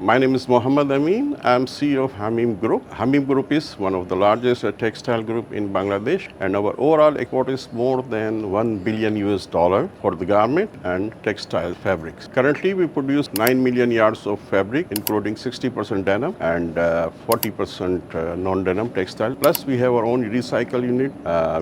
My name is Amin. I am CEO of Ha-Meem Group. Ha-Meem Group is one of the largest textile group in Bangladesh, and our overall export is more than $1 billion for the garment and textile fabrics. Currently, we produce 9 million yards of fabric, including 60% denim and 40% non-denim textile. Plus, we have our own recycle unit.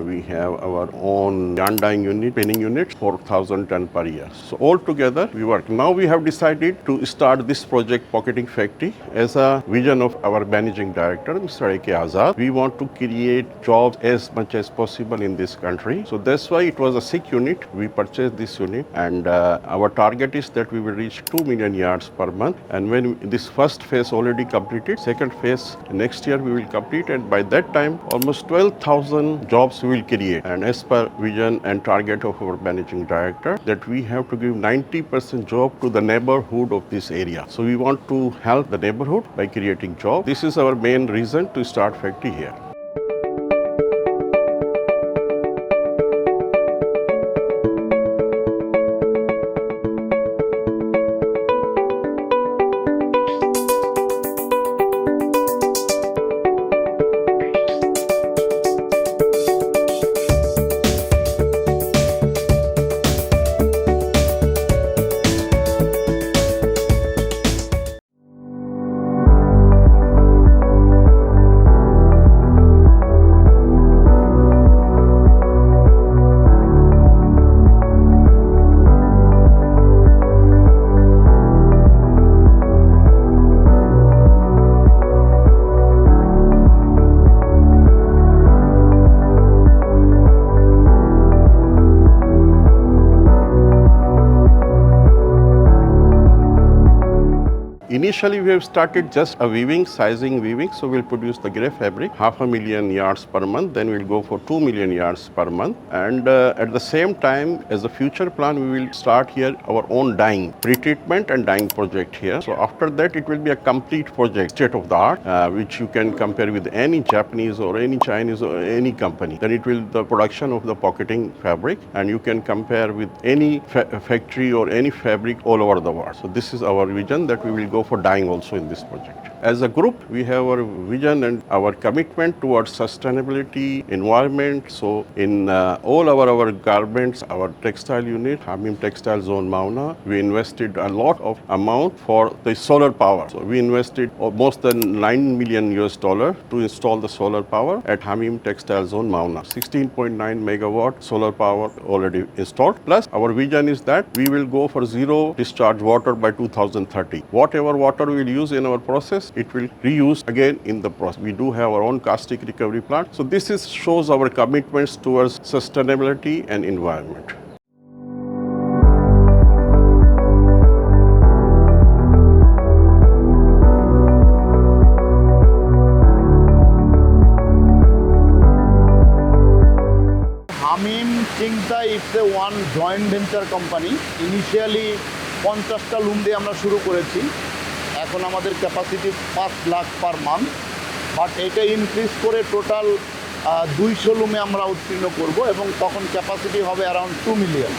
We have our own yarn dyeing unit, spinning unit, 4,000 ton per year. So all together, we work. Now we have decided to start this project, Pocketing Factory, as a vision of our managing director, Mr. A.K. Azad. We want to create jobs as much as possible in this country. So that's why it was a sick unit. We purchased this unit, and our target is that we will reach 2 million yards per month. And when this first phase already completed, second phase next year we will complete, and by that time almost 12,000 jobs we will create. And as per vision and target of our managing director, that we have to give 90% job to the neighborhood of this area. So we want to help the neighborhood by creating jobs. This is our main reason to start factory here. Initially, we have started just a weaving, sizing weaving. So we'll produce the grey fabric, 500,000 yards per month. Then we'll go for 2 million yards per month. And at the same time, as a future plan, we will start here our own dyeing, pre-treatment and dyeing project here. So after that, it will be a complete project, state of the art, which you can compare with any Japanese or any Chinese or any company. Then it will the production of the pocketing fabric, and you can compare with any factory or any fabric all over the world. So this is our vision, that we will go for dyeing also in this project. As a group, we have our vision and our commitment towards sustainability, environment. So in all our garments, our textile unit, Hamim Textile Zone Mauna, we invested a lot of amount for the solar power. So we invested almost $9 million to install the solar power at Hamim Textile Zone Mauna. 16.9 megawatt solar power already installed. Plus, our vision is that we will go for zero discharge water by 2030. Whatever water we will use in our process, it will reuse again in the process. We do have our own caustic recovery plant. So this shows our commitments towards sustainability and environment. Ha-Meem Ching Tai is a one joint venture company. Initially 50টা লুম দিয়ে আমরা শুরু করেছি। এখন আমাদের capacity 5 lakh per month, but এটা increase করে total 200 লুমে আমরা উত্তীর্ণ করব, এবং তখন ক্যাপাসিটি হবে অ্যারাউন্ড 2 মিলিয়ন।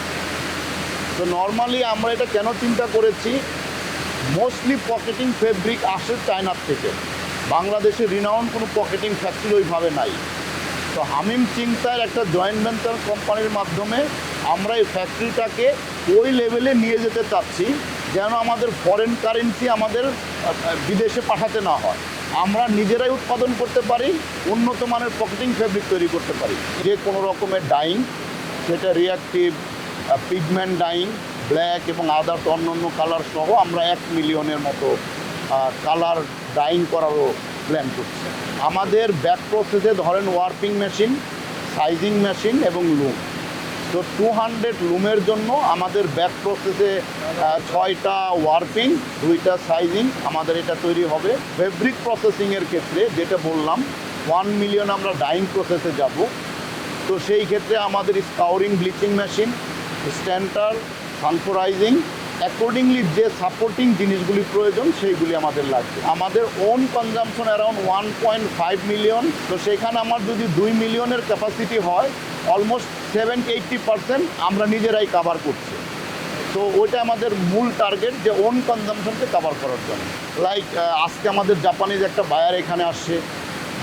তো নর্মালি আমরা এটা কেন চিন্তা করেছি, মোস্টলি পকেটিং ফেব্রিক আসে চায়নার থেকে। বাংলাদেশে রিনাউন্ড কোনো পকেটিং ফ্যাক্টরি ওইভাবে নাই। তো হামিম চিং তাইয়ের একটা জয়েন্ট ভেঞ্চার কোম্পানির মাধ্যমে আমরা এই ফ্যাক্টরিটাকে ওই লেভেলে নিয়ে যেতে চাচ্ছি যেন আমাদের ফরেন কারেন্সি আমাদের বিদেশে পাঠাতে না হয়, আমরা নিজেরাই উৎপাদন করতে পারি, উন্নত মানের পকেটিং ফেব্রিক তৈরি করতে পারি। যে কোনো রকমের ডাইং, সেটা রিয়াক্টিভ, পিগমেন্ট ডাইং, ব্ল্যাক এবং আদার্স অন্যান্য কালার সহ আমরা 1 মিলিয়নের মতো কালার ডাইং করারও প্ল্যান করছি। আমাদের ব্যাক প্রসেসে ধরেন ওয়ার্পিং মেশিন, সাইজিং মেশিন এবং লুম। তো 200 লুমের জন্য আমাদের ব্যাক প্রসেসে 6টা ওয়ার্পিং, 2টা সাইজিং আমাদের এটা তৈরি হবে। ফেব্রিক প্রসেসিংয়ের ক্ষেত্রে যেটা বললাম 1 মিলিয়ন আমরা ডাইং প্রসেসে যাব। তো সেই ক্ষেত্রে আমাদের স্কাউরিং, ব্লিচিং মেশিন, স্ট্যান্টার, সানফোরাইজিং, অ্যাকর্ডিংলি যে সাপোর্টিং জিনিসগুলি প্রয়োজন সেইগুলি আমাদের লাগবে। আমাদের ওন কনজামশন অ্যারাউন্ড 1.5 মিলিয়ন। তো সেখানে আমার যদি 2 মিলিয়নের ক্যাপাসিটি হয়, অলমোস্ট 70-80% আমরা নিজেরাই কাভার করছি। তো ওইটা আমাদের মূল টার্গেট, যে ওন কনজামশনকে কভার করার জন্য। লাইক আজকে আমাদের জাপানিজ একটা বায়ার এখানে আসছে,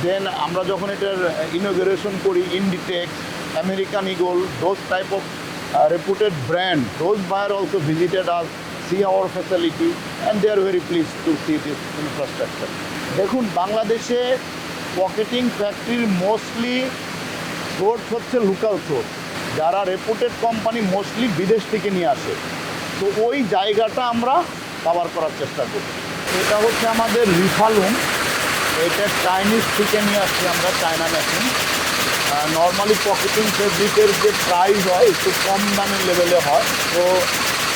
দেন আমরা যখন এটার ইনোগ্রেশন করি, Inditex, American eagle, those type of reputed brand, those buyer also visited us, see our facility, and they are very pleased to see this infrastructure. দেখুন, বাংলাদেশে পকেটিং ফ্যাক্টরির মোস্টলি সোর্স হচ্ছে লোকাল সোর্স, যারা রেপুটেড company mostly বিদেশ থেকে নিয়ে আসে। তো ওই জায়গাটা আমরা কভার করার চেষ্টা করি। এটা হচ্ছে আমাদের রিফালুম, এটা চাইনিজ থেকে নিয়ে আসছি আমরা, চায়না মেশিন। নর্মালি পকেটিং ফেব্রিকের যে প্রাইস হয় একটু কম দামের লেভেলে হয়, তো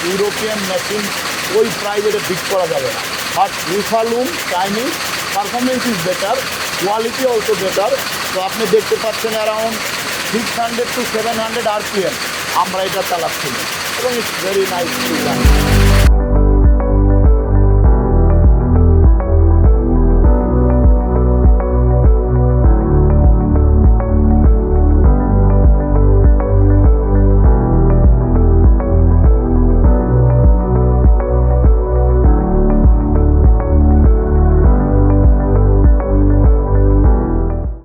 ইউরোপিয়ান মেশিন ওই প্রাইস এটা বিট করা যাবে না। বাট রিফালুম Chinese, performance is better, quality also better. তো আপনি দেখতে পাচ্ছেন অ্যারাউন্ড 600 to 700 RPM আমরা এটা চালাচ্ছি, এবং ইটস ভেরি নাইস ডিজাইন।